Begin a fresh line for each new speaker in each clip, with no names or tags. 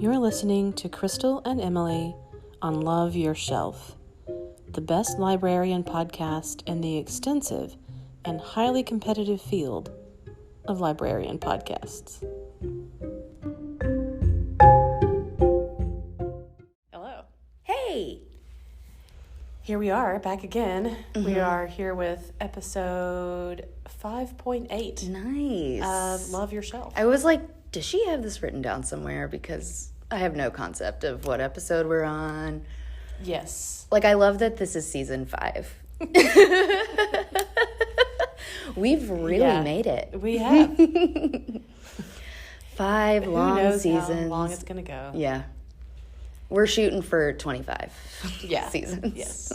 You're listening to Crystal and Emily on Love Your Shelf, the best librarian podcast in the extensive and highly competitive field of librarian podcasts. Hello.
Hey!
Here we are, back again. Mm-hmm. We are here with episode 5.8.
Nice.
Of Love Your Shelf.
I was like, does she have this written down somewhere? Because I have no concept of what episode we're on.
Yes.
Like, I love that this is season 5. We've really made it.
We have.
5 long
Who knows
seasons.
how long it's going to go.
Yeah. We're shooting for 25 seasons.
Yes.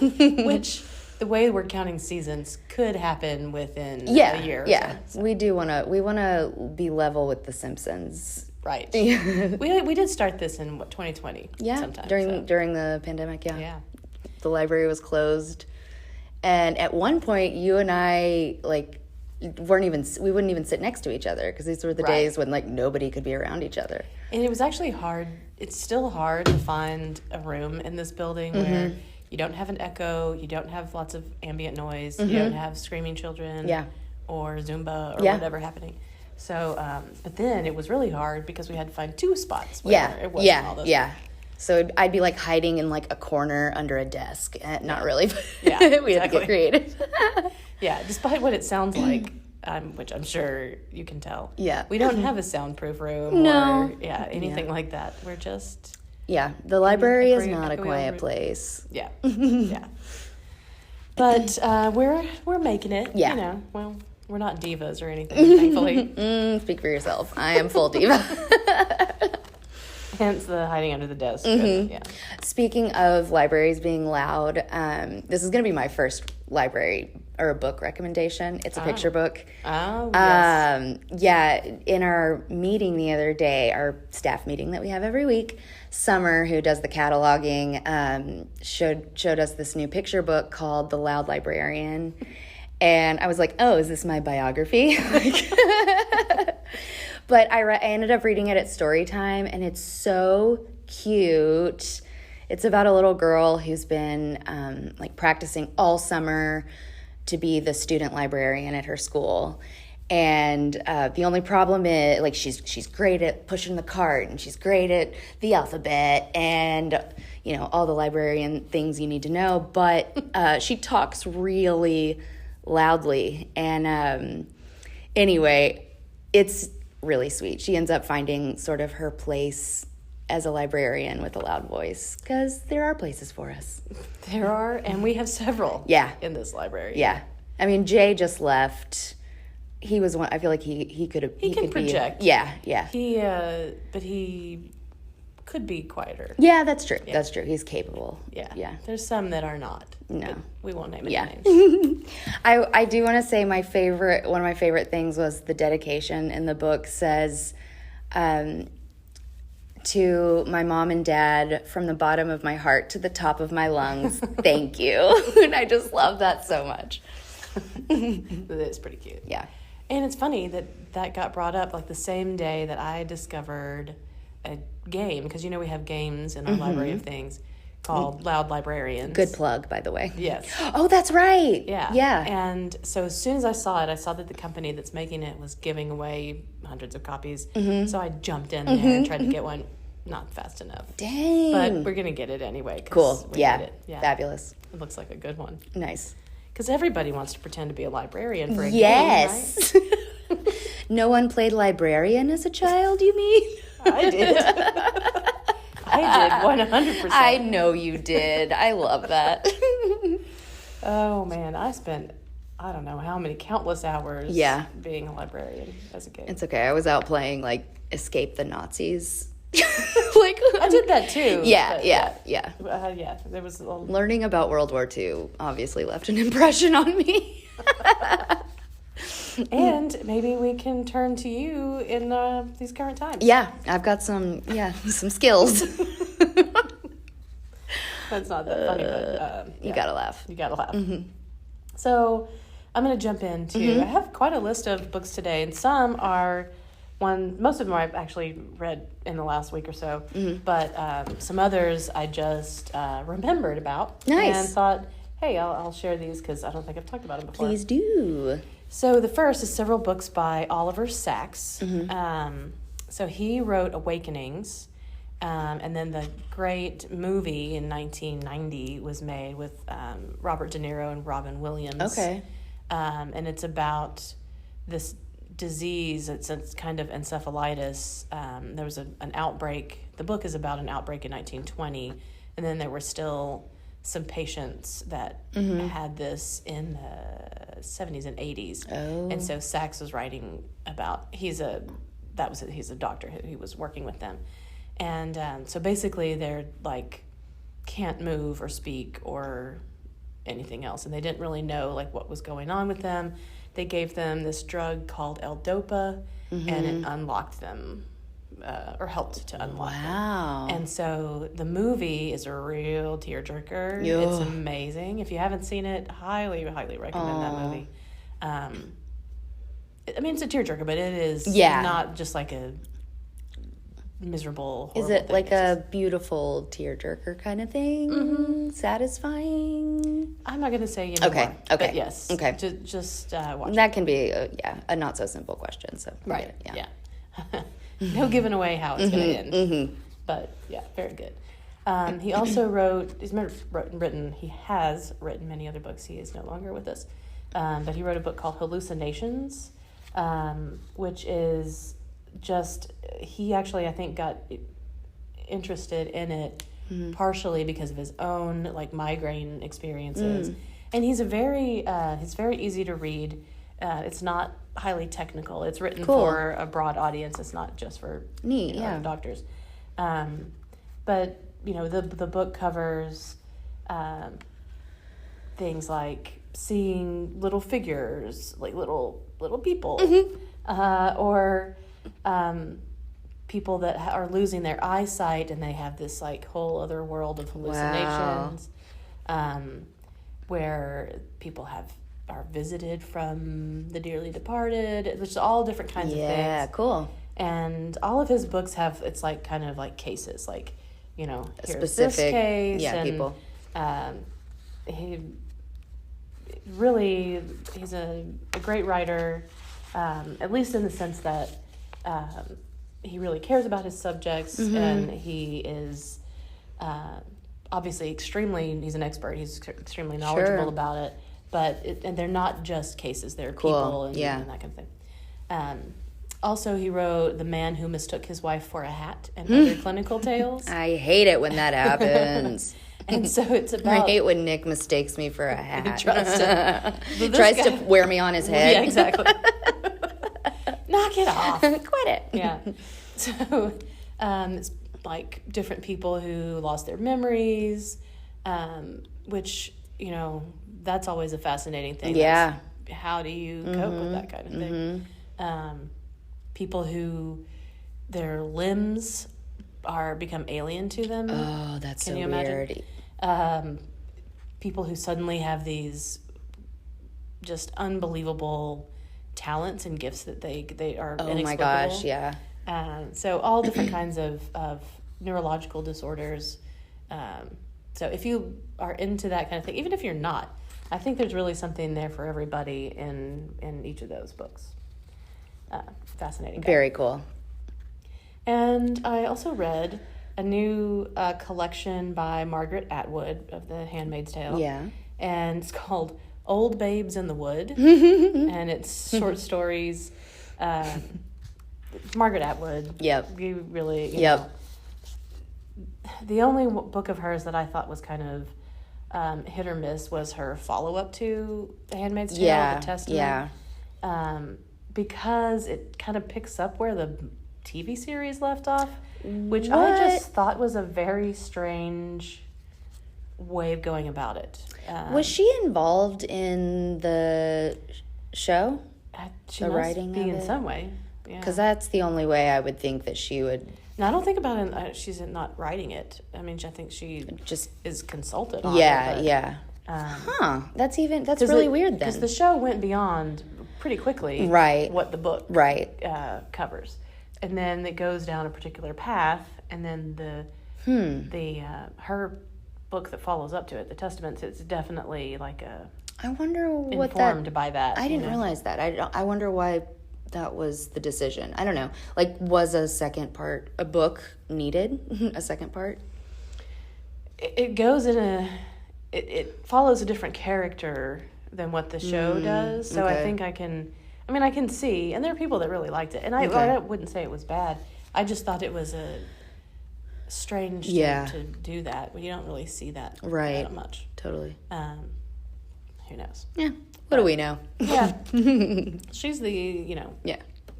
Which, the way we're counting seasons, could happen within a year or so.
We do want to be level with The Simpsons.
Right. we did start this in, 2020?
Yeah,
sometime,
during the pandemic,
Yeah.
The library was closed. And at one point, you and I, we wouldn't even sit next to each other because these were the days when, nobody could be around each other.
And it was actually hard. It's still hard to find a room in this building where you don't have an echo, you don't have lots of ambient noise, you don't have screaming children or Zumba or whatever happening. So, but then it was really hard because we had to find 2 spots where it wasn't all those things.
So I'd be hiding in a corner under a desk. Not really, but we had to get creative.
Despite what it sounds like, which I'm sure you can tell. Yeah. We don't have a soundproof room or anything like that. We're just...
Yeah, the library is not a quiet place.
Yeah, yeah. But we're making it. Yeah. Well, we're not divas or anything, thankfully.
Speak for yourself. I am full diva.
Hence the hiding under the desk. Yeah.
Speaking of libraries being loud, this is going to be my first library or a book recommendation. It's a picture book.
Oh, yes.
In our meeting the other day, our staff meeting that we have every week, Summer, who does the cataloging, showed us this new picture book called The Loud Librarian. And I was like, oh, is this my biography? But I ended up reading it at story time, and it's so cute. It's about a little girl who's been practicing all summer to be the student librarian at her school. And the only problem is, she's great at pushing the cart, and she's great at the alphabet, and, all the librarian things you need to know. But she talks really loudly. And anyway, it's really sweet. She ends up finding sort of her place as a librarian with a loud voice, because there are places for us.
There are, and we have several in this library.
Yeah. I mean, Jay just left. He was one. I feel like he could have.
He can project.
Yeah.
But he could be quieter.
Yeah, that's true. Yeah. That's true. He's capable.
Yeah. There's some that are not.
No.
We won't name any names.
I do want to say one of my favorite things was the dedication in the book says, to my mom and dad, from the bottom of my heart to the top of my lungs, thank you. And I just love that so much.
It's pretty cute.
Yeah.
And it's funny that got brought up the same day that I discovered a game, because we have games in our library of things called Loud Librarians.
Good plug, by the way.
Yes.
Oh, that's right.
Yeah. And so as soon as I saw it, I saw that the company that's making it was giving away hundreds of copies. So I jumped in there and tried to get one. Not fast enough.
Dang.
But we're going to get it anyway.
Cool. Yeah. Fabulous.
It looks like a good one.
Nice.
Because everybody wants to pretend to be a librarian for a game,
right? No one played librarian as a child, you mean?
I did. I did, 100%.
I know you did. I love that.
Oh, man. I spent, I don't know how many countless hours being a librarian as a kid.
It's okay. I was out playing, Escape the Nazis.
I did that too.
Yeah.
There was
learning about World War II obviously left an impression on me.
And maybe we can turn to you in these current times.
Yeah, I've got some skills.
That's not that funny, but
you gotta laugh.
You gotta laugh. Mm-hmm. So I'm going to jump into. I have quite a list of books today, and some are most of them I've actually read in the last week or so, but some others I just remembered about.
Nice.
And thought, hey, I'll share these because I don't think I've talked about them before.
Please do.
So the first is several books by Oliver Sacks. So he wrote Awakenings, and then the great movie in 1990 was made with Robert De Niro and Robin Williams.
Okay.
And it's about this disease. It's kind of encephalitis. There was an outbreak. The book is about an outbreak in 1920, and then there were still some patients that had this in the 70s and 80s.
Oh.
And so Sachs was writing about, he's a doctor who was working with them. And so basically they're like, can't move or speak or anything else. And they didn't really know like what was going on with them. They gave them this drug called L-Dopa, and it unlocked them, or helped to unlock them. And so the movie is a real tearjerker. It's amazing. If you haven't seen it, highly, highly recommend that movie. I mean, it's a tearjerker, but it is not just like a miserable, horrible
Is it
thing.
like a beautiful tearjerker kind of thing? Satisfying?
I'm not going to say anymore.
Okay.
But yes.
Okay.
Just watch
That can be, a not so simple question. So
Right.
Yeah.
No giving away how it's going to end. But yeah, very good. He also he has written many other books. He is no longer with us. But he wrote a book called Hallucinations, which is just, he actually, I think, got interested in it partially because of his own like migraine experiences. And he's very easy to read. It's not highly technical. It's written for a broad audience. It's not just for doctors. But the book covers things like seeing little figures, like little people, or people that are losing their eyesight and they have this like whole other world of hallucinations, where people are visited from the dearly departed. There's all different kinds of things.
Yeah, cool.
And all of his books have, it's like kind of like cases, like, here's
specific,
this case. And,
people.
He's a great writer, at least in the sense that he really cares about his subjects, and he is obviously he's an expert. He's extremely knowledgeable about it. But and they're not just cases; they're people and that kind of thing. Also, he wrote The Man Who Mistook His Wife for a Hat and Other Clinical Tales.
I hate it when that happens.
And so it's about...
I hate when Nick mistakes me for a hat.
He
tries to wear me on his head.
Yeah, exactly. Knock it off.
Quit it.
Yeah. So it's like different people who lost their memories, which, that's always a fascinating thing.
Yeah.
How do you cope with that kind of thing? People who their limbs become alien to them.
Oh, that's
Can
so
you
weird.
Imagine? People who suddenly have these just unbelievable talents and gifts that they are inexplicable.
Oh my gosh, yeah.
So all different kinds of neurological disorders. So if you are into that kind of thing, even if you're not, I think there's really something there for everybody in each of those books. Fascinating guy.
Very cool.
And I also read a new collection by Margaret Atwood of The Handmaid's Tale.
Yeah.
And it's called Old Babes in the Wood. And it's short stories. Margaret Atwood.
Yep.
You really... You
yep.
know, the only book of hers that I thought was kind of hit or miss was her follow-up to The Handmaid's Tale, The Testament.
Yeah.
Because it kind of picks up where the TV series left off, which I just thought was a very strange way of going about it.
Was she involved in the show?
She
the
must
writing
be
of
in
it?
some way.
Because that's the only way I would think that she would.
Now, I don't think about it. She's not writing it. I mean, I think she
just
is consulted on
it.
But,
yeah. That's really weird then.
Because the show went beyond pretty quickly
right.
what the book
right.
Covers. and then it goes down a particular path, and then her book that follows up to it, the Testaments, it's definitely like
I wonder what
informed by that.
I didn't realize that. I wonder why that was the decision. I don't know. Like, was a book needed? A second part?
It goes in it follows a different character than what the show does. So I think I can see, and there are people that really liked it. And I wouldn't say it was bad. I just thought it was a strange thing to do that. You don't really see that that much.
Totally.
Who knows?
Yeah. What do we know?
Yeah. She's the,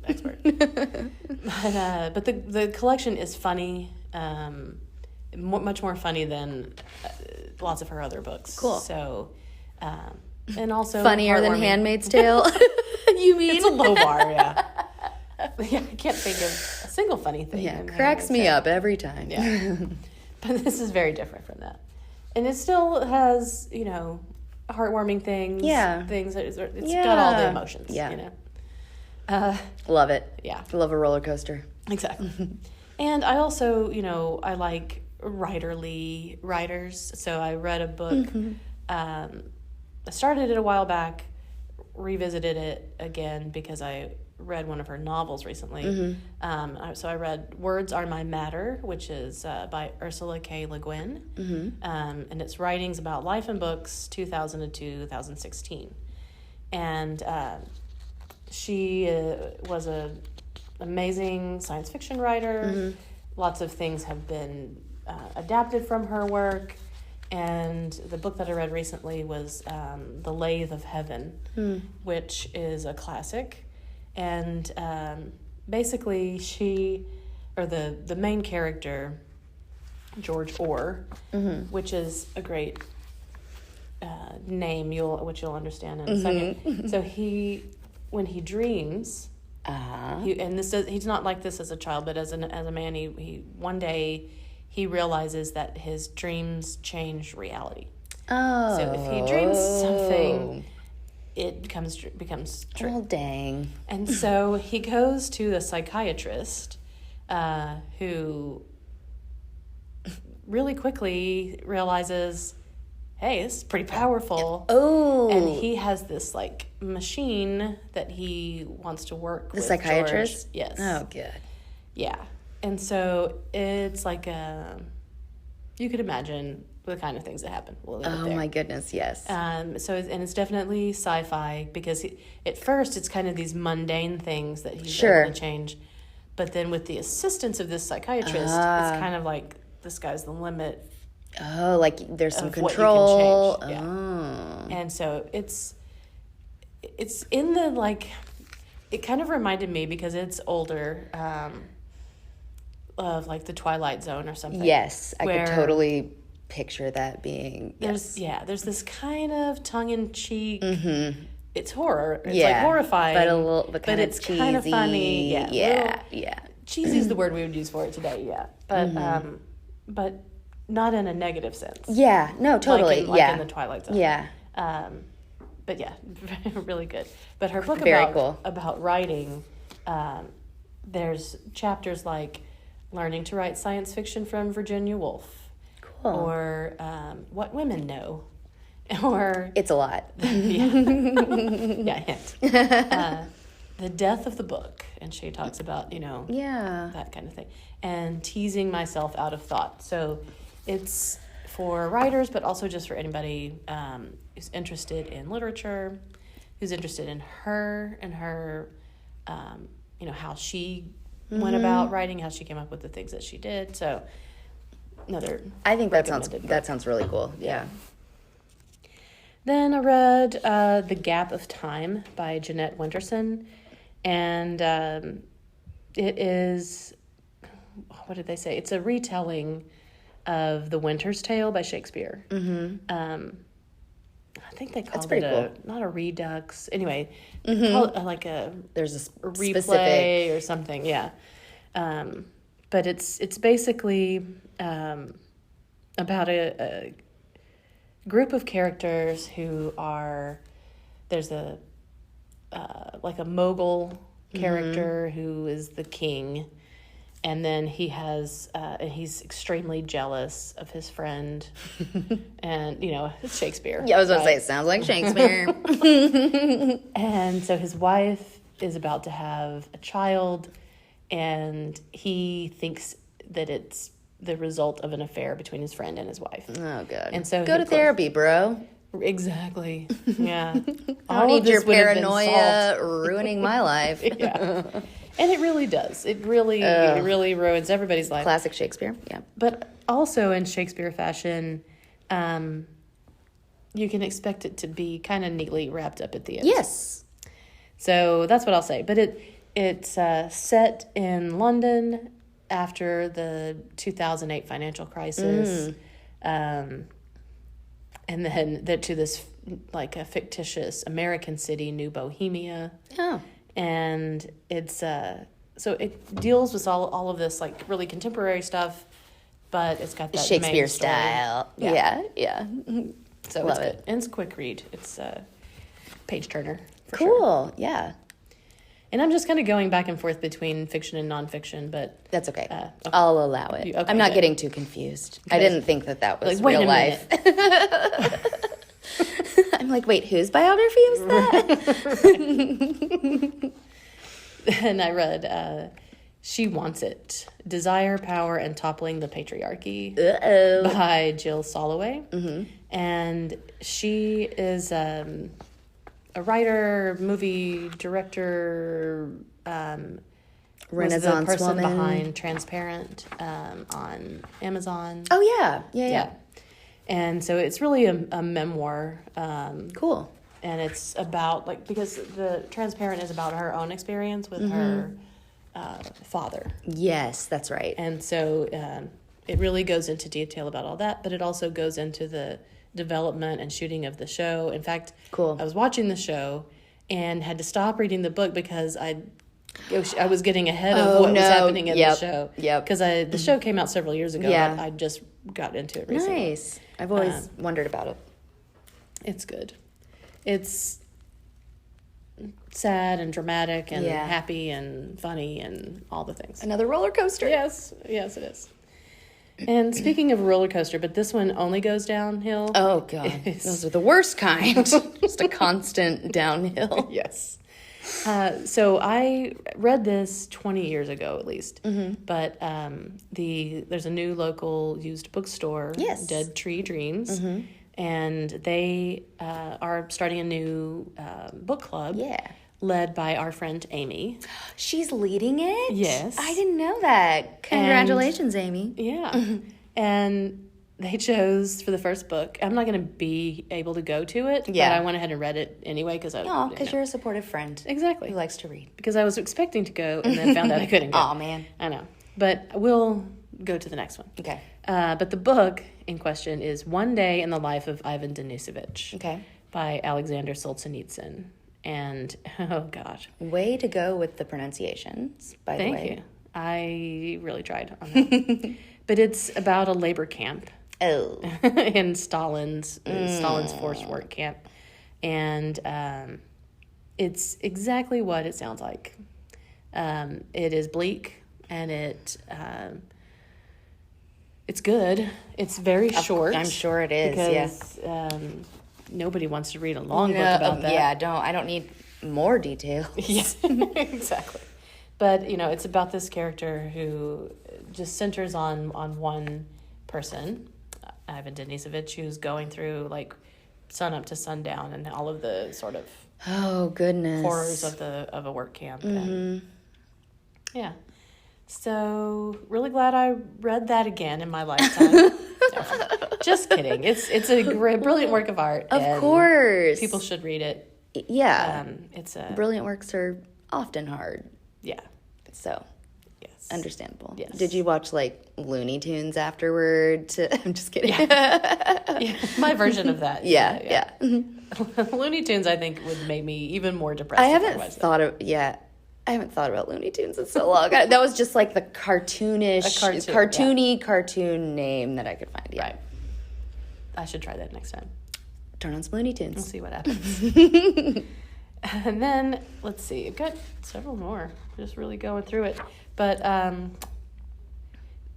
expert. But the collection is funny, much more funny than lots of her other books.
Cool.
So, and also
funnier than Handmaid's Tale. You mean?
It's a low bar, yeah. Yeah, I can't think of a single funny thing.
Yeah, cracks me up every time.
Yeah. But this is very different from that. And it still has, heartwarming things. Yeah. It's got all the emotions.
Yeah. Love it.
Yeah.
I love a roller coaster.
Exactly. And I also, I like writerly writers. So I read a book. I started it a while back, revisited it again because I read one of her novels recently. So I read Words Are My Matter, which is by Ursula K. Leguin. And it's writings about life and books, 2000 to 2016. And she was an amazing science fiction writer. Lots of things have been adapted from her work. And the book that I read recently was The Lathe of Heaven, which is a classic. And basically the main character, George Orr, which is a great name, which you'll understand in a second. So when he dreams, he's not like this as a child, but as a man, he one day he realizes that his dreams change reality. Oh. So if he dreams something, it becomes true.
Oh, dang.
And so he goes to a psychiatrist who really quickly realizes, hey, this is pretty powerful.
Oh.
And he has this, machine that he wants to work with.
The psychiatrist?
George. Yes.
Oh, good.
Yeah. And so it's like you could imagine the kind of things that happen. We'll leave it there.
My goodness, yes.
And it's definitely sci-fi because at first it's kind of these mundane things that he's able to change. But then with the assistance of this psychiatrist, it's kind of like the sky's the limit.
Oh, like there's some control.
What you can change. Yeah. And so it's in the, it kind of reminded me because it's older, of the Twilight Zone or something.
Yes, I could totally picture that being.
There's this kind of tongue-in-cheek. It's horror. It's horrifying, but it's cheesy. Kind of funny. Yeah, cheesy is the word we would use for it today. Yeah, but not in a negative sense.
Yeah, no, totally.
Like in the Twilight Zone.
Yeah.
But yeah, really good. But her book about writing, there's chapters like Learning to Write Science Fiction from Virginia Woolf.
Cool.
Or What Women Know. Or
it's a lot.
Hint. The Death of the Book. And she talks about, that kind of thing. And Teasing Myself Out of Thought. So it's for writers, but also just for anybody who's interested in literature, who's interested in her and her, how she went about writing, how she came up with the things that she did. So
I think that sounds really cool. Yeah.
Then I read The Gap of Time by Jeanette Winterson, and it is, what did they say? It's a retelling of The Winter's Tale by Shakespeare. I think they called it not a redux. Anyway, they call it
there's a
replay
specific
or something. Yeah, but it's basically about a group of characters who are there's a mogul character who is the king. And then he has, he's extremely jealous of his friend. And, it's Shakespeare.
Yeah, I was going to say, it sounds like Shakespeare.
And so his wife is about to have a child, and he thinks that it's the result of an affair between his friend and his wife.
Oh, God.
And so
go to therapy, bro.
Exactly. Yeah.
I don't need your paranoia ruining my life.
Yeah. And it really does. It really ruins everybody's life.
Classic Shakespeare, yeah.
But also in Shakespeare fashion, you can expect it to be kind of neatly wrapped up at the end.
Yes.
So that's what I'll say. But it's set in London after the 2008 financial crisis. And then to this, like, a fictitious American city, New Bohemia.
Oh.
And it's so it deals with all of this, like, really contemporary stuff, but it's got that
Shakespeare
main story.
style. Yeah.
So
Love
it's
it.
good. And it's a quick read. It's page turner. For
Cool.
Sure.
Yeah.
And I'm just kind of going back and forth between fiction and nonfiction, but
that's okay. I'll allow it.
Okay,
I'm not getting too confused. Okay. I didn't think that was
like,
real life. I'm like, wait, whose biography was that?
And I read She Wants It, Desire, Power, and Toppling the Patriarchy by Jill Soloway. Mm-hmm. And she is a writer, movie director,
Renaissance
the person
woman
behind Transparent on Amazon.
Oh, yeah.
And so it's really a memoir.
Cool.
And it's about, like, because the Transparent is about her own experience with her father.
Yes, that's right.
And so it really goes into detail about all that, but it also goes into the development and shooting of the show. In fact,
cool.
I was watching the show and had to stop reading the book because I was getting ahead of what was happening in the show.
Yep.
Because the show came out several years ago. Yeah. I just got into it recently.
Nice. I've always wondered about it.
It's good. It's sad and dramatic and happy and funny and all the things.
Another roller coaster.
Yes, it is. And speaking of roller coaster, but this one only goes downhill.
Oh, God. Those are the worst kind. Just a constant downhill.
Yes. So I read this 20 years ago at least. Mm-hmm. But there's a new local used bookstore, Dead Tree Dreams. Mm-hmm. And they are starting a new book club.
Yeah.
Led by our friend Amy.
She's leading it?
Yes.
I didn't know that. Congratulations, Amy.
Yeah. And they chose for the first book. I'm not going to be able to go to it, but I went ahead and read it anyway because
you're a supportive friend.
Exactly.
Who likes to read.
Because I was expecting to go and then found out I couldn't go.
Aw, man.
I know. But we'll go to the next one.
Okay.
But the book in question is One Day in the Life of Ivan Denisovich.
Okay. By
Alexander Solzhenitsyn. And, oh, God.
Way to go with the pronunciations, by the way.
Thank you. I really tried on that. But it's about a labor camp.
Oh.
In Stalin's forced work camp. And it's exactly what it sounds like. It is bleak, and it's good. It's very short.
I'm sure it is,
because, nobody wants to read a long book about that.
Yeah, I don't need more details.
Yes, exactly. But, it's about this character who just centers on one person, Ivan Denisovich, who's going through, like, sun up to sundown and all of the sort of horrors of a work camp. Mm-hmm. And, yeah. So, really glad I read that again in my lifetime. Just kidding. It's a brilliant work of art.
Of course.
People should read it.
Yeah. Brilliant works are often hard.
Yeah.
So,
yes.
Understandable.
Yes.
Did you watch, like, Looney Tunes afterward? I'm just kidding.
Yeah. My version of that.
Yeah.
Looney Tunes, I think, would make me even more depressed.
I haven't thought about Looney Tunes in so long. That was just like the cartoony cartoon name that I could find. Yeah.
Right. I should try that next time.
Turn on some Looney Tunes.
We'll see what happens. And then, let's see, I've got several more. Just really going through it. But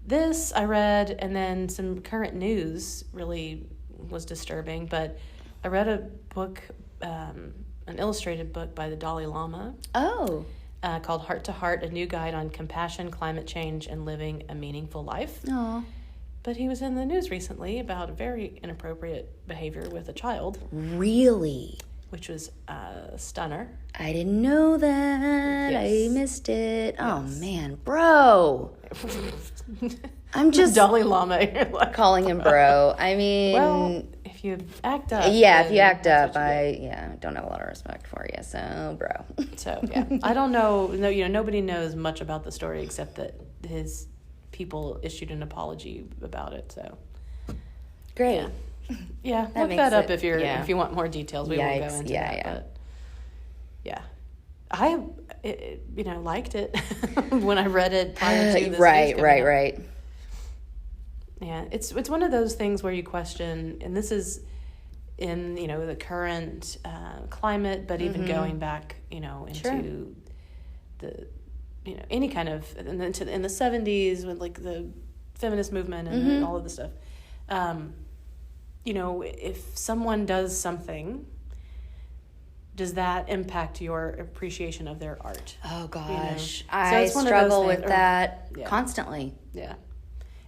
this I read, and then some current news really was disturbing. But I read a book, an illustrated book by the Dalai Lama.
Oh.
Called Heart to Heart, A New Guide on Compassion, Climate Change, and Living a Meaningful Life.
Aw.
But he was in the news recently about very inappropriate behavior with a child.
Really?
Which was a stunner.
I didn't know that.
Yes.
I missed it.
Yes.
Oh, man. Bro. I'm just...
Dalai Lama. You're like,
calling him bro. I mean...
Well, if you act up...
Yeah, if you act up, I don't have a lot of respect for you, so bro.
So, yeah. I don't know... No, nobody knows much about the story except that his people issued an apology about it, so...
Great.
Yeah, look that up if you want more details. We won't go into that. But yeah, I liked it when I read it prior to this. Right. Yeah, it's one of those things where you question, and this is in the current climate, but even going back into the any kind of in the 70s with like the feminist movement and all of this stuff. If someone does something, does that impact your appreciation of their art?
Oh, gosh. I struggle with that constantly.
Yeah.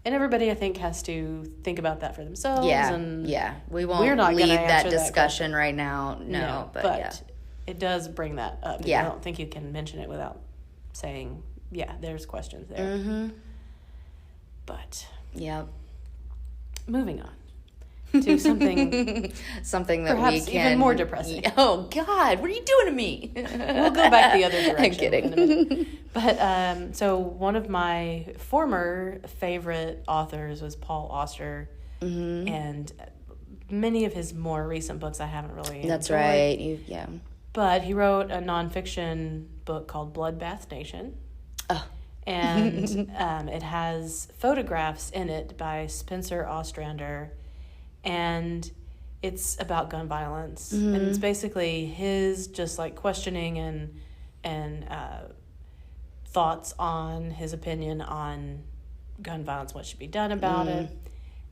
And everybody, I think, has to think about that for themselves.
Yeah. We won't lead that discussion right now. No, but
it does bring that up.
Yeah.
I don't think you can mention it without saying, there's questions there.
Mm-hmm.
But.
Yep.
Moving on. To something
that
perhaps
we can...
even more depressing.
Oh, God, what are you doing to me?
We'll go back the other direction.
I'm kidding.
In a minute. But, so one of my former favorite authors was Paul Auster, and many of his more recent books I haven't really
That's
enjoyed.
Right,
But he wrote a nonfiction book called Bloodbath Nation.
Oh.
And it has photographs in it by Spencer Ostrander, and it's about gun violence. And it's basically his just like questioning and thoughts on his opinion on gun violence, what should be done about it.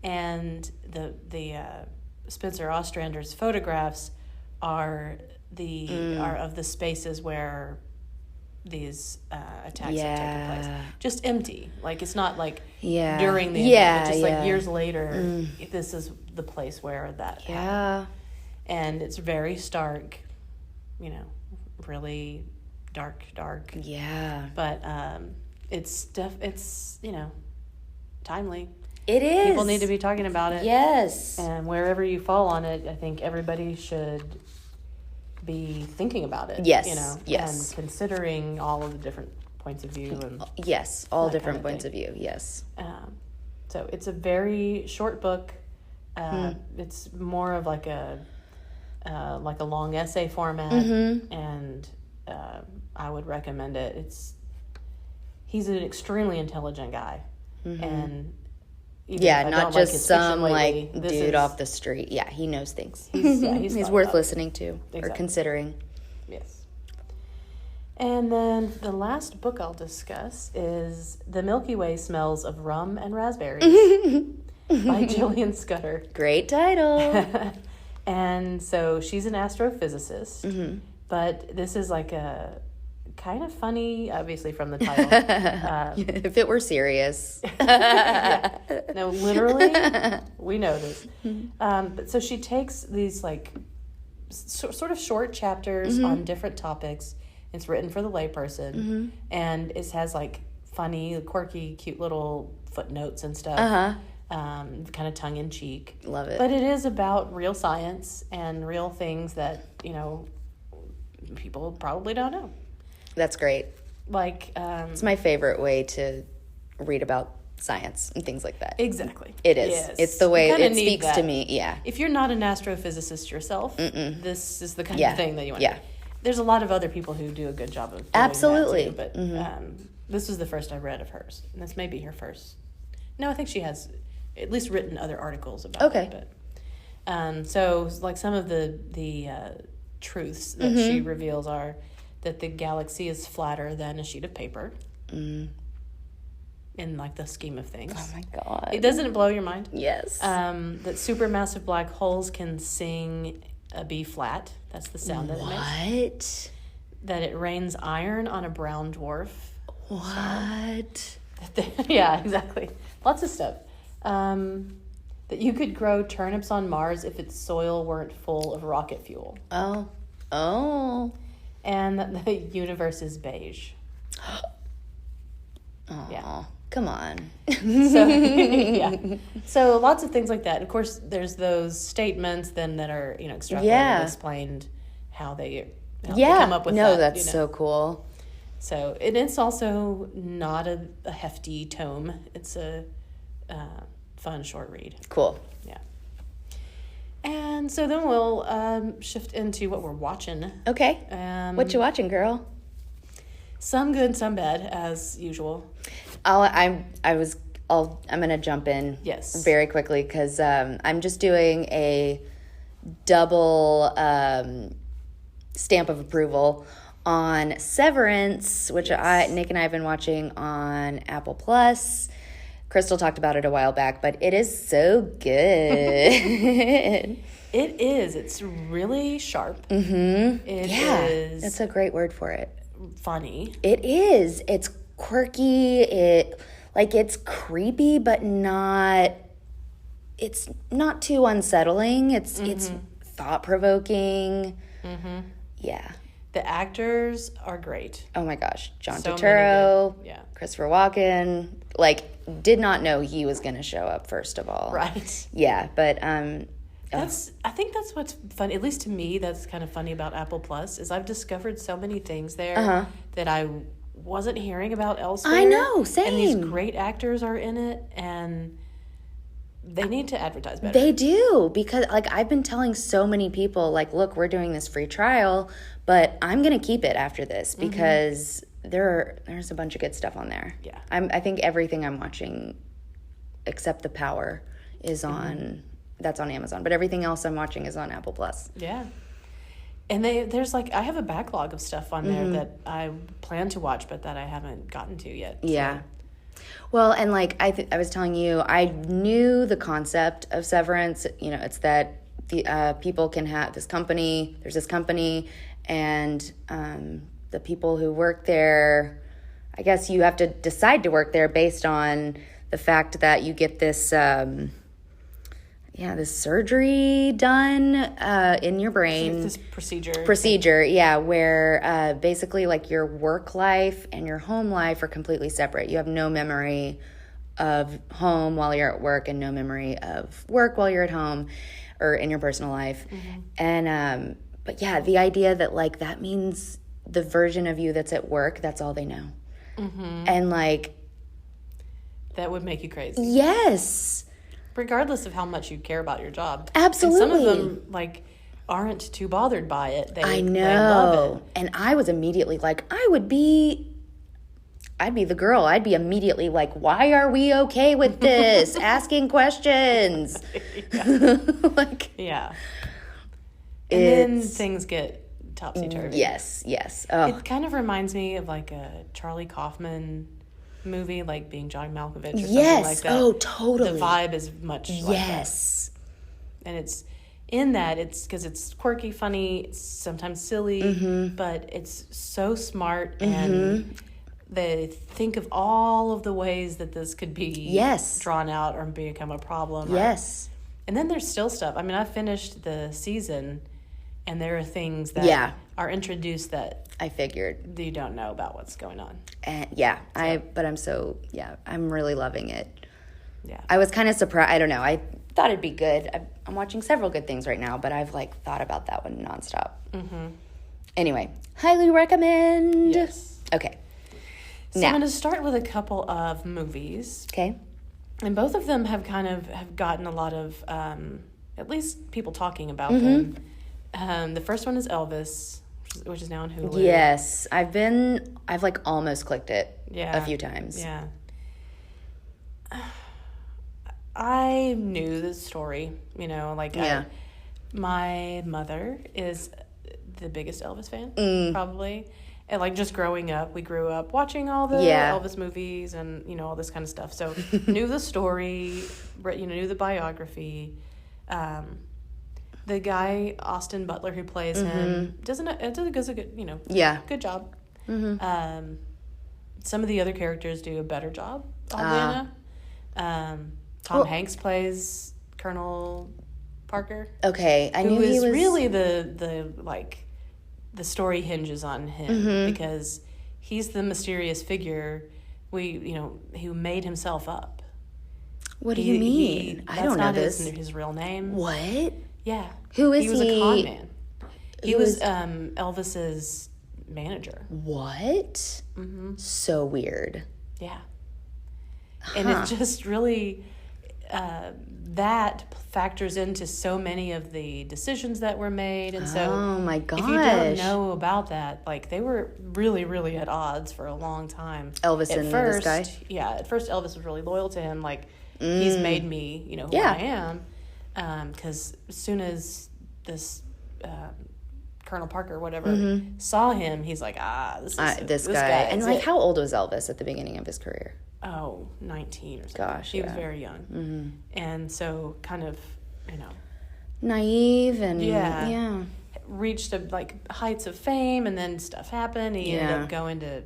And the Spencer Ostrander's photographs are of the spaces where these attacks have taken place. Just empty. Like, it's not like during the event, but just like years later, this is the place where that happened. And it's very stark, really dark.
Yeah.
But it's timely.
It is.
People need to be talking about it.
Yes.
And wherever you fall on it, I think everybody should be thinking about it.
Yes.
And considering all of the different points of view. And
all different points of view. Yes.
So it's a very short book. It's more of like a long essay format, and I would recommend it. He's an extremely intelligent guy, and
not just some dude off the street. Yeah, he knows things. He's worth listening to or considering.
Yes. And then the last book I'll discuss is The Milky Way Smells of Rum and Raspberries by Jillian Scudder.
Great title.
And so she's an astrophysicist, but this is like a kind of funny, obviously from the title.
If it were serious.
No, literally, we know this. But so she takes these like sort of short chapters on different topics. It's written for the layperson, and it has like funny, quirky, cute little footnotes and stuff. Kind of tongue in cheek.
Love it.
But it is about real science and real things that people probably don't know.
That's great.
Like,
it's my favorite way to read about science and things like that.
Exactly.
It is.
Yes.
It's the way it speaks to me. Yeah.
If you're not an astrophysicist yourself, this is the kind of thing that you want.
Yeah.
There's a lot of other people who do a good job of doing
absolutely
that too, but this was the first I read of hers, and this may be her first. No, I think she has at least written other articles about it. But so like some of the truths that she reveals are that the galaxy is flatter than a sheet of paper. In like the scheme of things.
Oh my God.
It doesn't blow your mind?
Yes.
That supermassive black holes can sing a B flat. That's the sound that it makes.
What?
That it rains iron on a brown dwarf.
What?
Yeah, exactly. Lots of stuff. That you could grow turnips on Mars if its soil weren't full of rocket fuel.
Oh.
And that the universe is beige.
Oh,
yeah.
Come on.
So, yeah. So lots of things like that. Of course, there's those statements then that are, extrapolated and explained how they come up with that.
No, that's so cool.
So it's also not a hefty tome. It's a fun short read.
Cool.
Yeah. And so then we'll shift into what we're watching.
Okay. What you watching, girl?
Some good, some bad, as usual.
I'm gonna jump in.
Yes.
Very quickly because I'm just doing a double stamp of approval on Severance, which Nick and I have been watching on Apple Plus. Crystal talked about it a while back, but it is so good.
It is. It's really sharp.
Mm-hmm.
It is.
That's a great word for it.
Funny.
It is. It's quirky. It's creepy, but not. It's not too unsettling. It's thought provoking. Mm-hmm. Yeah.
The actors are great.
Oh my gosh, John Turturro, Christopher Walken. Did not know he was going to show up. First of all,
right?
Yeah, but
I think that's what's fun. At least to me, that's kind of funny about Apple Plus is I've discovered so many things there that I wasn't hearing about elsewhere.
I know, same.
And these great actors are in it, and they need to advertise better.
They do, because I've been telling so many people, look, we're doing this free trial, but I'm gonna keep it after this because there's a bunch of good stuff on there.
Yeah,
I think everything I'm watching, except The Power, is on. That's on Amazon, but everything else I'm watching is on Apple Plus.
Yeah. And there's I have a backlog of stuff on there that I plan to watch, but that I haven't gotten to yet. So.
Yeah. Well, and I was telling you, I knew the concept of Severance. It's that the people can have this company. There's this company, and the people who work there. I guess you have to decide to work there based on the fact that you get this. This surgery done in your brain.
This procedure.
Where basically your work life and your home life are completely separate. You have no memory of home while you're at work and no memory of work while you're at home or in your personal life. Mm-hmm. And, but yeah, the idea that that means the version of you that's at work, that's all they know. Mm-hmm. And
that would make you crazy.
Yes.
Regardless of how much you care about your job.
Absolutely.
And some of them, aren't too bothered by it.
I know.
They love it.
And I was immediately I'd be the girl. I'd be immediately why are we okay with this? Asking questions.
Yeah. And then things get topsy-turvy.
Yes. Oh.
It kind of reminds me of a Charlie Kaufman movie, being John Malkovich or something like that.
Oh, totally.
The vibe is much like that. And it's in that, it's because it's quirky, funny, it's sometimes silly, but it's so smart, and they think of all of the ways that this could be drawn out or become a problem.
Yes.
And then there's still stuff. I mean, I finished the season, and there are things that are introduced that
I figured
you don't know about what's going on.
I'm really loving it.
Yeah.
I was kind of surprised. I don't know. I thought it'd be good. I'm watching several good things right now, but I've thought about that one nonstop. Mm-hmm. Anyway, highly recommend.
Yes.
Okay.
So I'm going to start with a couple of movies.
Okay.
And both of them have gotten a lot of, at least people talking about them. The first one is Elvis, which is now on Hulu.
Yes. I've almost clicked it a few times.
Yeah. I knew the story, my mother is the biggest Elvis fan, probably. And, like, just growing up, we grew up watching all the Elvis movies and, you know, all this kind of stuff. So, knew the story, you know, knew the biography. The guy, Austin Butler, who plays him, does a good, you know, good job. Mm-hmm. Some of the other characters do a better job, oddly enough. Tom Hanks plays Colonel Parker.
Okay, I knew he was...
really the story hinges on him because he's the mysterious figure who made himself up.
What do you mean? I don't know this.
That's not his real name.
What?
Yeah.
Who is he?
He was a con man. He was Elvis's manager.
What? Mm-hmm. So weird.
Yeah. And it just really... that factors into so many of the decisions that were made. And so
oh my gosh,
if you don't know about that, like, they were really, really at odds for a long time.
Elvis and this guy?
Yeah, at first Elvis was really loyal to him. Like, he's made me, you know, who I am. Because as soon as this Colonel Parker, whatever, saw him, he's like, this guy.
And, like, how old was Elvis at the beginning of his career?
19 or something.
Gosh,
he was very young. Mm-hmm. And so kind of, you know...
naive and...
reached, heights of fame, and then stuff happened. He ended up going to...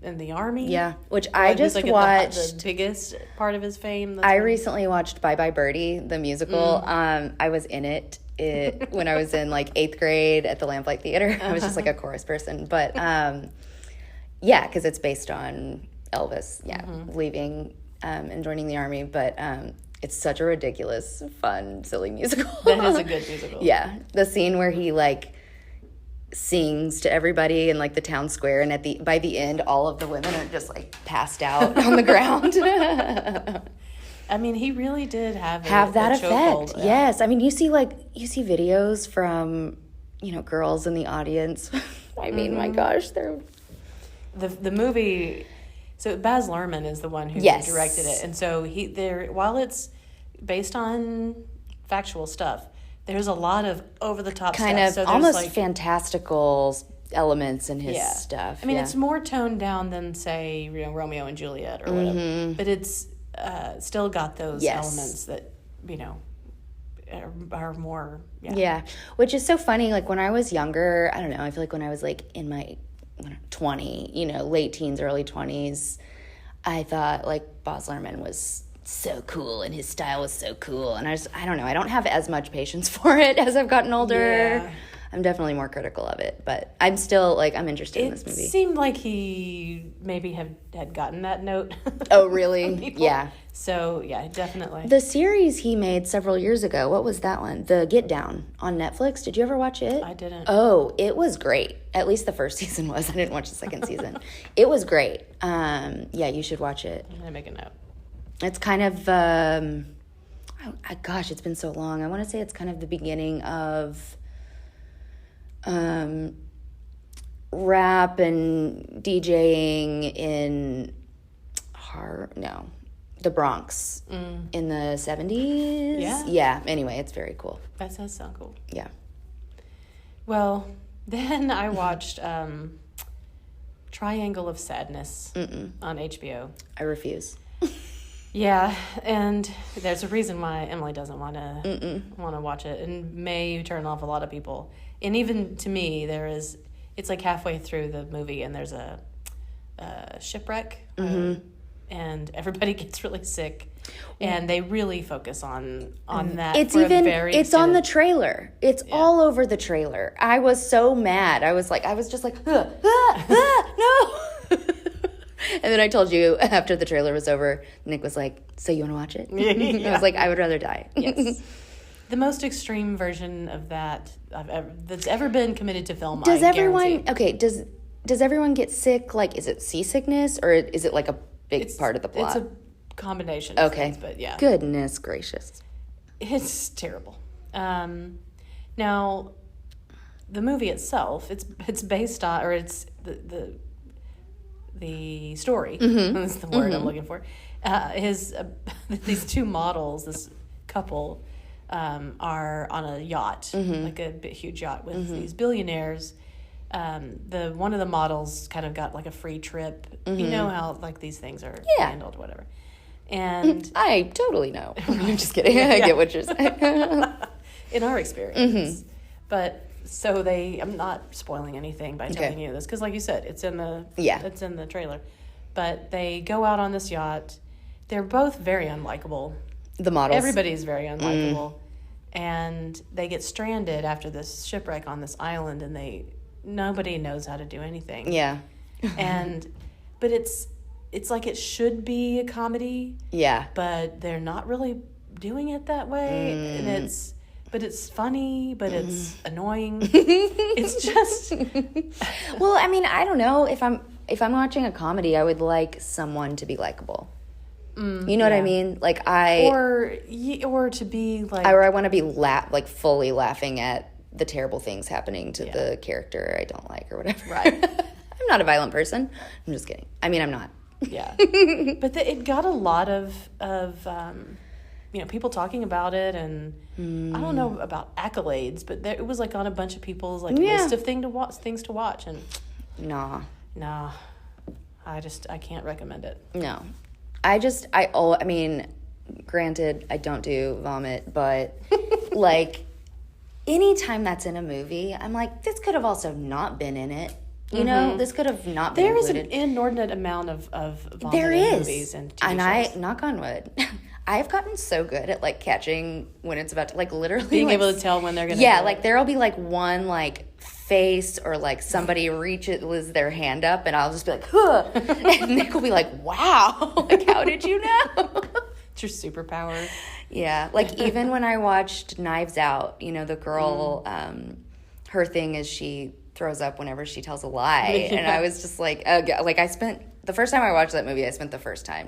in the army.
Yeah, which I just watched...
the biggest part of his fame.
I recently watched Bye Bye Birdie, the musical. I was in it when I was in, 8th grade at the Lamplight Theater. I was just, a chorus person. But, because it's based on... Elvis, leaving and joining the army, but it's such a ridiculous, fun, silly musical.
That is a good musical.
Yeah, the scene where he sings to everybody in the town square, and by the end, all of the women are just passed out on the ground.
I mean, he really did have
that effect. Yes, I mean, you see videos from girls in the audience. I mean, my gosh, they're
the movie. So Baz Luhrmann is the one who directed it, and so while it's based on factual stuff, there's a lot of over the top
kind
stuff.
of
so
almost fantastical elements in his stuff.
I mean, it's more toned down than say Romeo and Juliet or whatever, but it's still got those elements that are more
which is so funny. When I was younger, I don't know. I feel like when I was in my 20, late teens, early 20s, I thought Baz Luhrmann was so cool and his style was so cool, and I don't know, I don't have as much patience for it as I've gotten older. I'm definitely more critical of it, but I'm still I'm interested in this movie.
It seemed like he maybe had gotten that note.
Oh, really? Yeah.
So, yeah, definitely.
The series he made several years ago, what was that one? The Get Down on Netflix. Did you ever watch it?
I didn't.
Oh, it was great. At least the first season was. I didn't watch the second season. It was great. You should watch it.
I'm going to make a note.
It's kind of, gosh, it's been so long. I want to say it's kind of the beginning of rap and DJing in the Bronx in the 70s. Yeah. Anyway, it's very cool.
That does sound cool.
Yeah.
Well, then I watched Triangle of Sadness on HBO.
I refuse.
Yeah, and there's a reason why Emily doesn't want to watch it, and may turn off a lot of people. And even to me, it's halfway through the movie, and there's a shipwreck, and everybody gets really sick, and they really focus on that.
It's on the trailer. It's all over the trailer. I was so mad. I was just no. And then I told you after the trailer was over, Nick was like, "So you want to watch it?" I was like, "I would rather die."
Yes. The most extreme version of that that's ever been committed to film.
Does everyone get sick? Is it seasickness, or is it a big part of the plot?
It's a combination of things, but yeah.
Goodness gracious.
It's terrible. Now, the movie itself, it's based on, or it's the story, that's the word I'm looking for, these two models, this couple, are on a yacht, like a huge yacht with these billionaires. One of the models kind of got like a free trip. You know how like these things are handled, whatever. And
I totally know. I'm just kidding. I get what you're saying.
In our experience. But so I'm not spoiling anything by telling you this, because like you said, it's in the trailer. But they go out on this yacht. They're both very unlikable.
The models.
Everybody's very unlikable. And they get stranded after this shipwreck on this island, and nobody knows how to do anything.
Yeah.
But it's like it should be a comedy.
Yeah.
But they're not really doing it that way. And it's funny, but it's annoying. It's just
Well, I mean, I don't know. If I'm watching a comedy, I would like someone to be likable. You know what I mean? Like
or to be like,
or I want to be fully laughing at the terrible things happening to the character I don't like or whatever.
Right.
I'm not a violent person. I'm just kidding. I mean, I'm not.
Yeah. But it got a lot of people talking about it, and I don't know about accolades, but it was like on a bunch of people's list of things to watch, and
nah,
I can't recommend it.
No, I mean, granted, I don't do vomit, but like anytime that's in a movie, I'm like, this could have also not been in it. You know, this could have not been included.
There is an inordinate amount of vomit
there
in
is.
Movies and TV
and
shows.
I knock on wood. I've gotten so good at like catching when it's about to literally
being able to tell when they're gonna.
Yeah, like there'll be like one face or like somebody reaches their hand up, and I'll just be like, huh, and Nick will be like, wow, like how did you know?
It's your superpower.
Yeah, like even when I watched Knives Out, the girl, her thing is she throws up whenever she tells a lie, and I was just like, I spent the first time I watched that movie,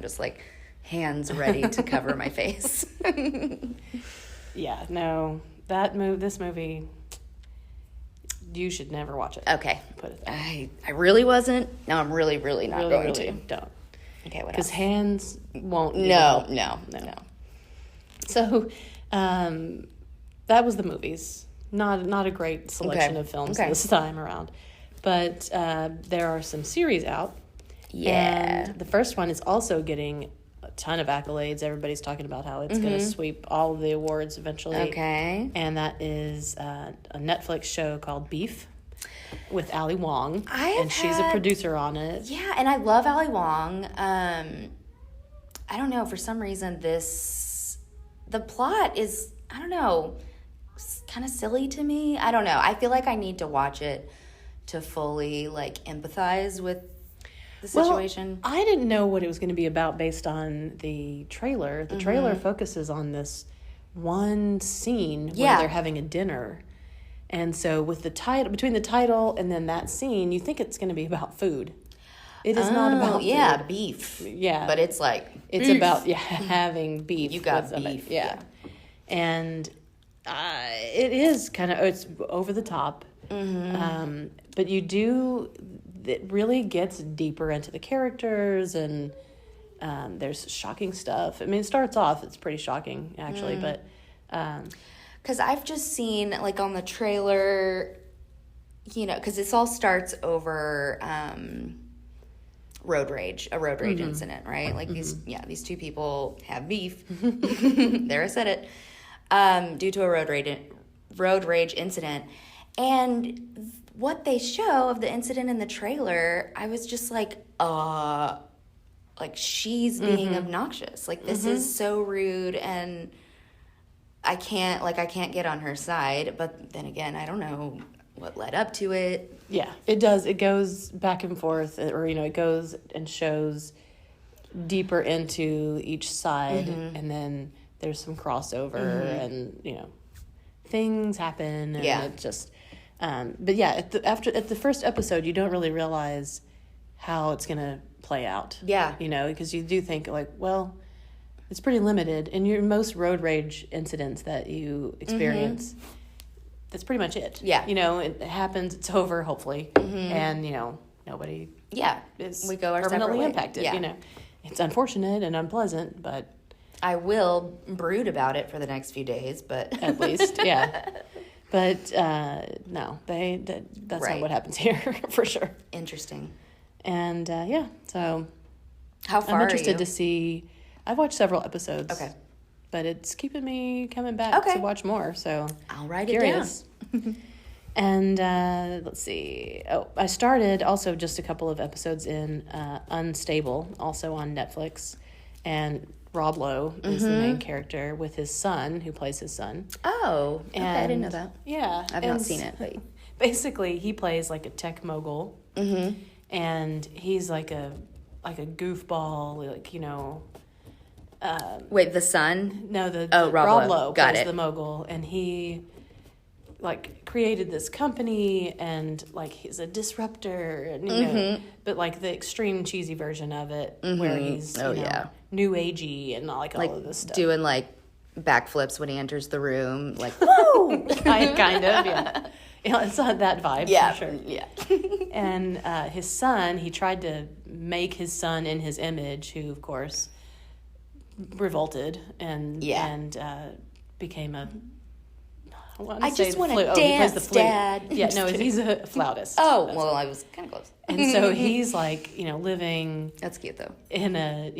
just like hands ready to cover my face.
Yeah, no, this movie, you should never watch it.
Okay,
put it there.
I really wasn't. No, I'm really, really not going to.
Don't.
Okay, what else?
Because hands won't.
No.
So, that was the movies. Not a great selection of films this time around, but there are some series out.
Yeah,
and the first one is also getting a ton of accolades. Everybody's talking about how it's going to sweep all of the awards eventually.
Okay,
and that is a Netflix show called Beef with Ali Wong, she's a producer on it.
Yeah, and I love Ali Wong. I don't know, for some reason the plot is, I don't know, kind of silly to me. I don't know. I feel like I need to watch it to fully empathize with the situation.
Well, I didn't know what it was going to be about based on the trailer. The trailer focuses on this one scene where they're having a dinner. And so with the title, between the title and then that scene, you think it's going to be about food. It is not about food.
Beef.
Yeah.
But it's
it's
beef.
About having beef.
You got beef.
Yeah. And it is it's over the top. But it really gets deeper into the characters, and there's shocking stuff. I mean, it starts off, it's pretty shocking, actually, but...
Because I've just seen, on the trailer, because this all starts over road rage incident, right? These two people have beef. There, I said it. Due to a road rage incident. And what they show of the incident in the trailer, I was just she's being obnoxious. This is so rude, and I can't get on her side. But then again, I don't know what led up to it.
Yeah, it does. It goes back and forth, or it goes and shows deeper into each side, and then there's some crossover, and things happen, and it just. But yeah, at the first episode, you don't really realize how it's gonna play out.
Yeah,
because you do think it's pretty limited. And your most road rage incidents that you experience, that's pretty much it.
Yeah,
it happens, it's over, hopefully, and nobody.
Yeah,
is
we go our
permanently
separate
impacted.
Yeah.
It's unfortunate and unpleasant, but
I will brood about it for the next few days, but
at least, yeah. But no, that's not what happens here for sure.
Interesting.
And so
how far
I'm interested
are you?
to see. I've watched several episodes.
Okay.
But it's keeping me coming back to watch more. So
I'll write it down.
And let's see. Oh, I started also just a couple of episodes in Unstable, also on Netflix. And Rob Lowe is the main character with his son, who plays his son.
Oh, okay. I didn't know that.
Yeah.
I've not seen it. But
basically, he plays like a tech mogul. Mm-hmm. And he's like a goofball, like, you know...
wait, the son?
No,
Rob
Lowe
Got
plays
it.
the mogul, and he like created this company, and like he's a disruptor, and, you know, but like the extreme cheesy version of it, where he's new agey and like all of this stuff,
doing like backflips when he enters the room, like woo,
kind of, yeah. It's not that vibe, for sure.
Yeah.
And his son, he tried to make his son in his image, who of course revolted and became a.
I just want to dance, Dad.
Yeah, no, he's a flautist.
Oh, well, I was kind of close.
And so he's like, living.
That's cute though.
In a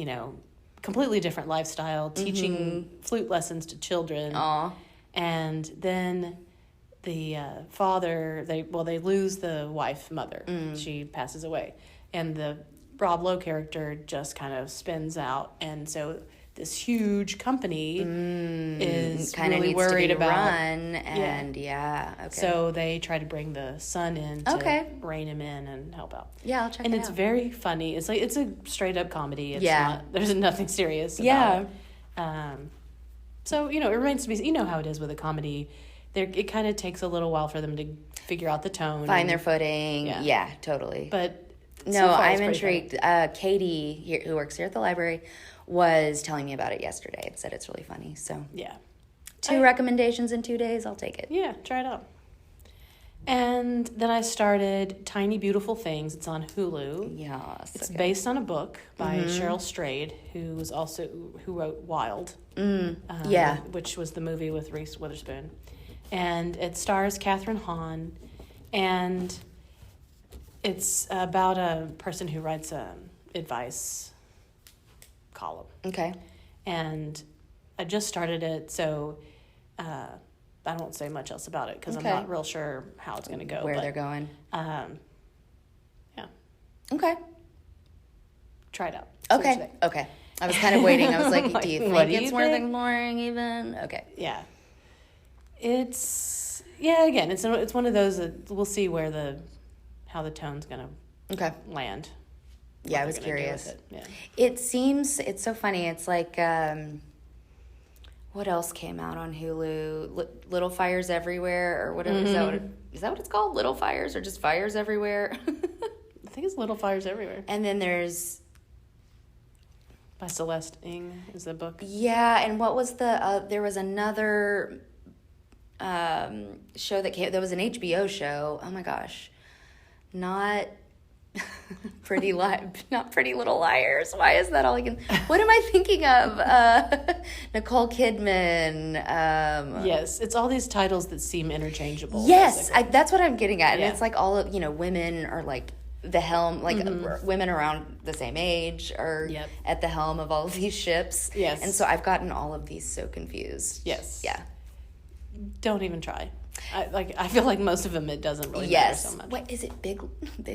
completely different lifestyle, teaching flute lessons to children.
Aw.
And then the father, they lose the mother. She passes away, and the Rob Lowe character just kind of spins out, and so this huge company is kind of really worried about
run, and okay.
So they try to bring the son in to rein him in and help out.
Yeah, I'll check it out.
And it's very funny. It's like it's a straight up comedy. It's not, there's nothing serious about it. So it remains to be. You know how it is with a comedy. It kind of takes a little while for them to figure out the tone,
find their footing. Yeah, totally.
But
no, I'm intrigued. Katie, here, who works here at the library, was telling me about it yesterday and said it's really funny. So
yeah,
2 recommendations in 2 days. I'll take it.
Yeah, try it out. And then I started Tiny Beautiful Things. It's on Hulu.
Yes,
it's based on a book by Cheryl Strayed, who wrote Wild. Which was the movie with Reese Witherspoon, and it stars Kathryn Hahn, and it's about a person who writes advice column.
Okay.
And I just started it, so I won't say much else about it because I'm not real sure how it's going to go.
Where they're going.
Yeah.
Okay.
Try it out.
Okay. I was kind of waiting. I was like, do you think it's worth ignoring even? Okay.
Yeah. It's one of those that we'll see how the tone's going to land.
Yeah, I was curious.
Yeah.
It seems, it's so funny. It's like, what else came out on Hulu? Little Fires Everywhere or whatever. Is that what it's called? Little Fires or just Fires Everywhere?
I think it's Little Fires Everywhere.
And then there's...
By Celeste Ng is the book.
Yeah, and what was there was another show that came, there was an HBO show. Oh my gosh. Not Pretty Little Liars. Why is that all I can... What am I thinking of? Nicole Kidman.
Yes, it's all these titles that seem interchangeable.
Yes, that's what I'm getting at. And it's like all of, women are like the helm, like women around the same age are at the helm of all of these ships.
Yes.
And so I've gotten all of these so confused.
Yes.
Yeah.
Don't even try. I feel like most of them it doesn't really matter so much.
What is it? Big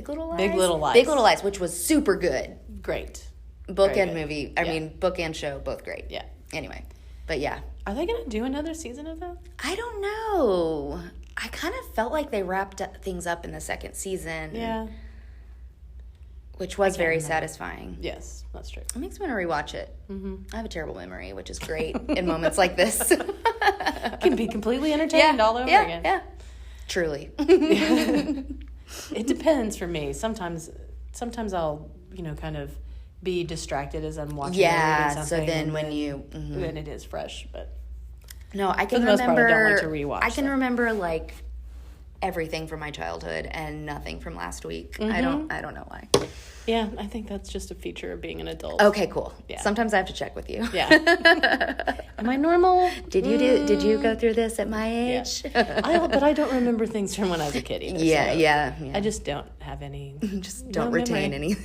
Little Lies?
Big Little Lies.
Big Little Lies, which was super good.
Great.
Book and movie. I mean, book and show, both great.
Yeah.
Anyway, but yeah.
Are they going to do another season of that?
I don't know. I kind of felt like they wrapped things up in the second season.
Yeah.
Which was very satisfying.
Yes, that's true.
It makes me want to rewatch it. Mm-hmm. I have a terrible memory, which is great in moments like this.
Can be completely entertained all over again.
Yeah, truly.
It depends for me. Sometimes I'll, kind of be distracted as I'm watching.
Yeah, so then when you...
Mm-hmm. Then it is fresh, but...
No, I can
for the
remember...
most part, I don't like to rewatch.
I can remember, like... everything from my childhood and nothing from last week. I don't know why.
Yeah, I think that's just a feature of being an adult.
Okay, cool.
Yeah.
Sometimes I have to check with you.
Yeah. Am I normal?
Did you go through this at my age?
Yeah. But I don't remember things from when I was a kid either.
Yeah.
I just don't have any.
Just don't retain any.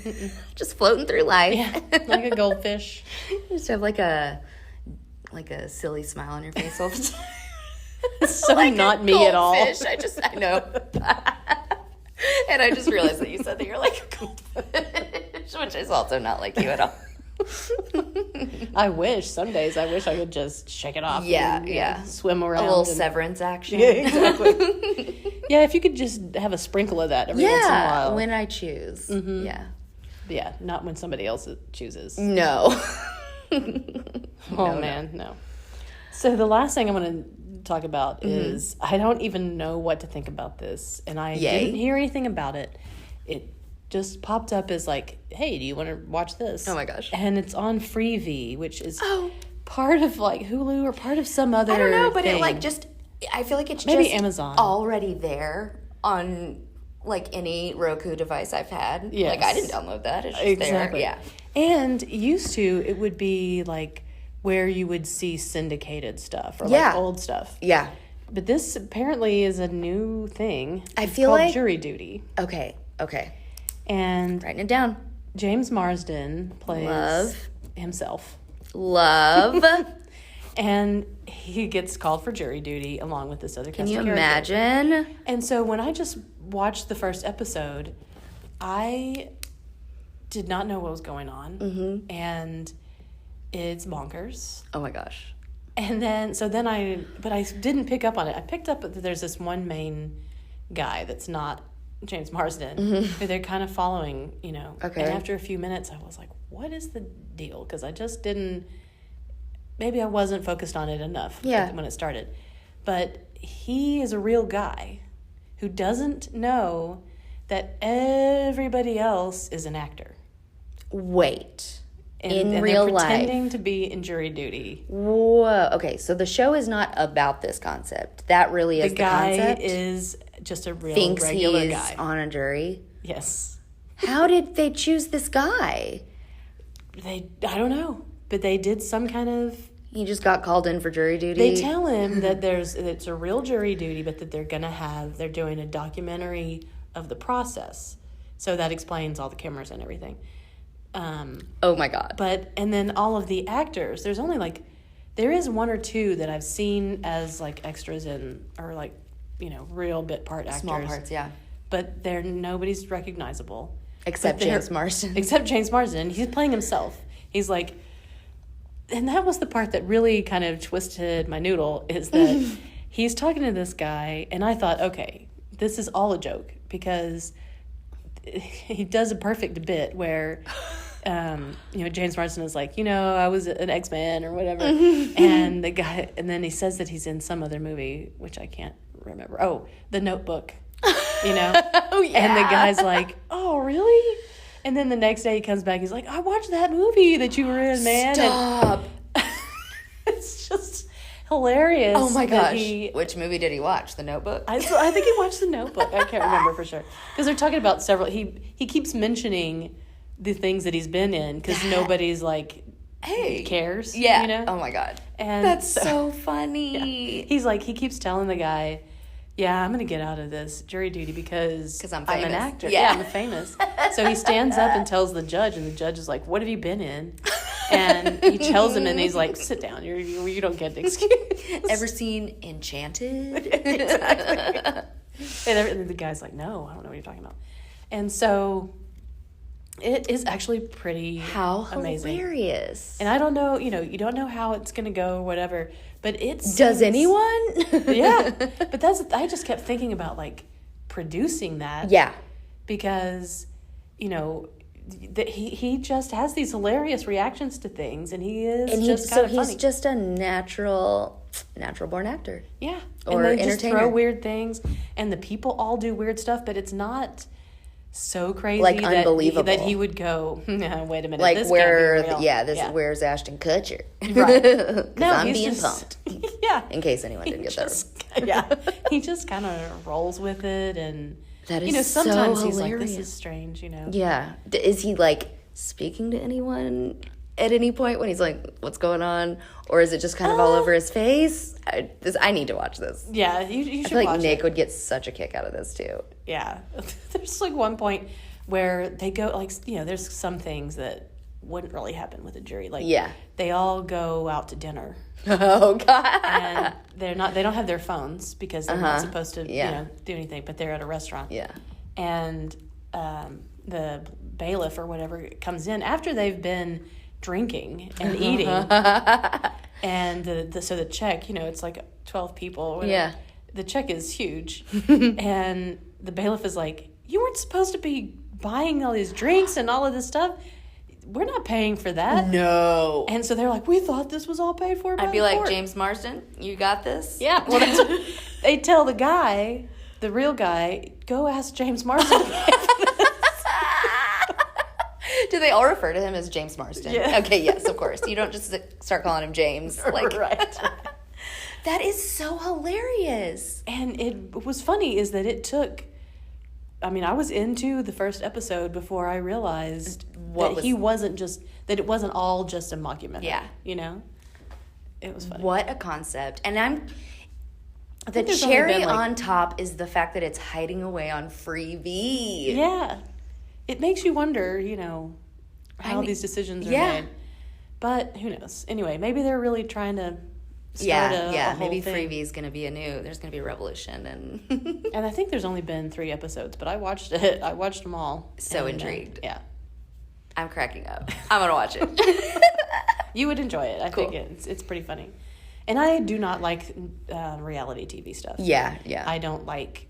Just floating through life.
Yeah, like a goldfish.
You just have like a silly smile on your face all the time.
So
like
not me at all.
I know. And I just realized that you said that you're like a goldfish, which is also not like you at all.
I wish some days I could just shake it off.
Yeah.
Swim around.
A little severance action.
Yeah, exactly. Yeah, if you could just have a sprinkle of that every once in a while.
When I choose. Mm-hmm. Yeah.
Yeah, not when somebody else chooses.
No.
No. So the last thing I want to talk about is I don't even know what to think about this, and I didn't hear anything about it. It just popped up as like, hey, do you want to watch this?
Oh my gosh.
And it's on Freevee, which is part of like Hulu or part of some other
I don't know, but
thing.
it like just I feel like it's
maybe
just
Amazon
already there on like any Roku device I've had.
Yes.
Like I didn't download that. It's just
exactly.
there. Yeah.
And used to it would be like where you would see syndicated stuff or like old stuff.
Yeah.
But this apparently is a new thing.
I feel
called
like
Jury Duty.
Okay.
And
writing it down.
James Marsden plays himself.
Love.
And he gets called for jury duty along with this other cast of characters.
Can you imagine?
And so when I just watched the first episode, I did not know what was going on. Mm-hmm. And it's bonkers.
Oh my gosh.
And then I didn't pick up on it. I picked up that there's this one main guy that's not James Marsden, who they're kind of following, you know.
Okay.
And after a few minutes, I was like, what is the deal? Because I just didn't, maybe I wasn't focused on it enough when it started. But he is a real guy who doesn't know that everybody else is an actor.
Wait.
And
real
they're
life.
pretending to be in jury duty.
Whoa. Okay, so the show is not about this concept. That really is the concept?
The guy is just a real
Thinks
regular
he's
guy.
On a jury?
Yes.
How did they choose this guy?
I don't know. But they did some kind of...
He just got called in for jury duty?
They tell him that it's a real jury duty, but that they're doing a documentary of the process. So that explains all the cameras and everything.
Oh my God.
And then all of the actors, there is one or two that I've seen as like extras or like, you know, real bit part actors.
Small parts, yeah.
But nobody's recognizable.
Except James Marsden.
Except James Marsden. He's playing himself. He's like, and that was the part that really kind of twisted my noodle, is that he's talking to this guy, and I thought, okay, this is all a joke, because he does a perfect bit where... you know, James Marsden is like, you know, I was an X-Man or whatever. And the guy, and then he says that he's in some other movie, which I can't remember. Oh, The Notebook, you know?
Oh, yeah.
And the guy's like, oh, really? And then the next day he comes back, he's like, I watched that movie that you were in, man.
Stop.
And it's just hilarious.
Oh, my gosh. Which movie did he watch? The Notebook?
I think he watched The Notebook. I can't remember for sure. Because they're talking about several, he keeps mentioning the things that he's been in, because nobody's like, hey, cares.
Yeah.
You know?
Oh my God.
And
that's so funny.
Yeah. He's like, he keeps telling the guy, yeah, I'm going to get out of this jury duty because
I'm
an actor.
Yeah,
I'm famous. So he stands up and tells the judge, and the judge is like, what have you been in? And he tells him, and he's like, sit down. You don't get an excuse.
Ever seen Enchanted?
Exactly. And the guy's like, no, I don't know what you're talking about. And so... it is actually pretty amazing.
Hilarious.
And I don't know, you know, you don't know how it's going to go or whatever, but
Does anyone?
Yeah. But I just kept thinking about, like, producing that.
Yeah.
Because, you know, he just has these hilarious reactions to things, and he's funny.
He's just a natural born actor.
Yeah.
Or
and they
entertainer.
just throw weird things, and the people all do weird stuff, but it's not... so crazy,
like unbelievable,
that he would go, no, wait a minute,
like
this
where
can't be real.
Where's Ashton Kutcher,
right?
Because I'm being
just,
pumped.
Yeah,
in case anyone didn't get that.
Just Yeah. He just kind of rolls with it, and
that is
sometimes
so
he's like,
hilarious.
this is strange,
Yeah. Is he like speaking to anyone at any point when he's like, what's going on? Or is it just kind of all over his face? I need to watch this.
Yeah, you should
I feel like
watch
Nick
it.
would get such a kick out of this too.
Yeah. There's like one point where they go, like, there's some things that wouldn't really happen with a jury. Like, they all go out to dinner.
Oh, God.
And they don't have their phones because they're not supposed to, do anything, but they're at a restaurant.
Yeah.
And the bailiff or whatever comes in after they've been drinking and eating. And so the check, it's like 12 people.
Yeah.
The check is huge. And the bailiff is like, you weren't supposed to be buying all these drinks and all of this stuff. We're not paying for that.
No.
And so they're like, we thought this was all paid for by
I'd be
the
like,
court.
James Marsden, you got this?
Yeah. Well, that's what they tell the guy, the real guy, go ask James Marsden to pay for this.
Do they all refer to him as James Marsden?
Yeah.
Okay, yes, of course. You don't just start calling him James. Like,
right.
That is so hilarious.
And it was funny is that it took, I was into the first episode before I realized it wasn't all just a mockumentary.
Yeah.
It was funny.
What a concept. And the cherry on top is the fact that it's hiding away on Freevee.
Yeah. It makes you wonder, how these decisions are made. But who knows? Anyway, maybe they're really trying to start a whole
maybe
thing.
Freevee's going to be there's going to be a revolution. And
And I think there's only been 3 episodes, but I watched it. I watched them all.
So intrigued.
Yeah.
I'm cracking up. I'm going to watch it.
You would enjoy it. I think it's pretty funny. And I do not like reality TV stuff.
Yeah.
I don't like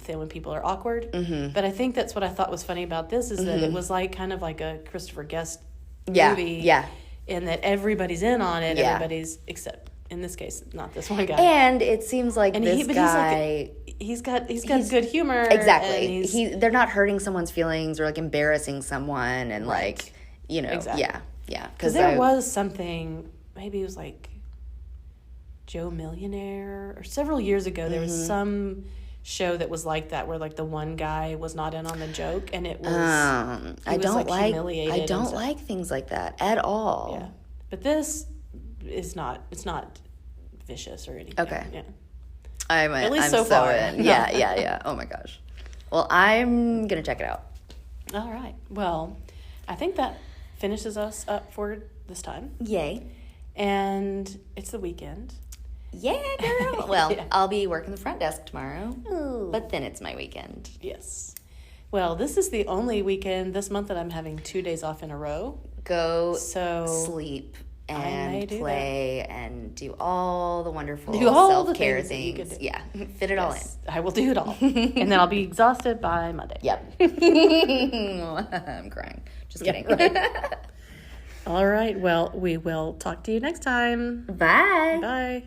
when people are awkward. Mm-hmm. But I think that's what I thought was funny about this is that it was like kind of like a Christopher Guest movie.
Yeah.
And that everybody's in on it.
Yeah.
Everybody's, except in this case, not this one guy.
And it seems like this
guy... He's got good humor.
Exactly. They're not hurting someone's feelings or like embarrassing someone and
right.
Exactly. Yeah.
Because there was something, maybe it was like Joe Millionaire or several years ago, there was some show that was like that where like the one guy was not in on the joke and it was
I don't
humiliated
like things like that at all.
Yeah. But this is not vicious or anything.
Okay.
Yeah.
At
least so far.
In. Yeah. Oh my gosh. Well, I'm going to check it out.
All right. Well, I think that finishes us up for this time.
Yay.
And it's the weekend.
Yeah, girl. Well,
Yeah.
I'll be working the front desk tomorrow.
Ooh.
But then it's my weekend.
Yes. Well, this is the only weekend this month that I'm having 2 days off in a row.
Go
So
sleep and play and do all the wonderful
all the
self-care
things that you could
things.
do.
Yeah, fit it all in.
I will do it all. And then I'll be exhausted by Monday.
Yep. I'm crying. Just kidding.
Right. All right. Well, we will talk to you next time.
Bye.
Bye.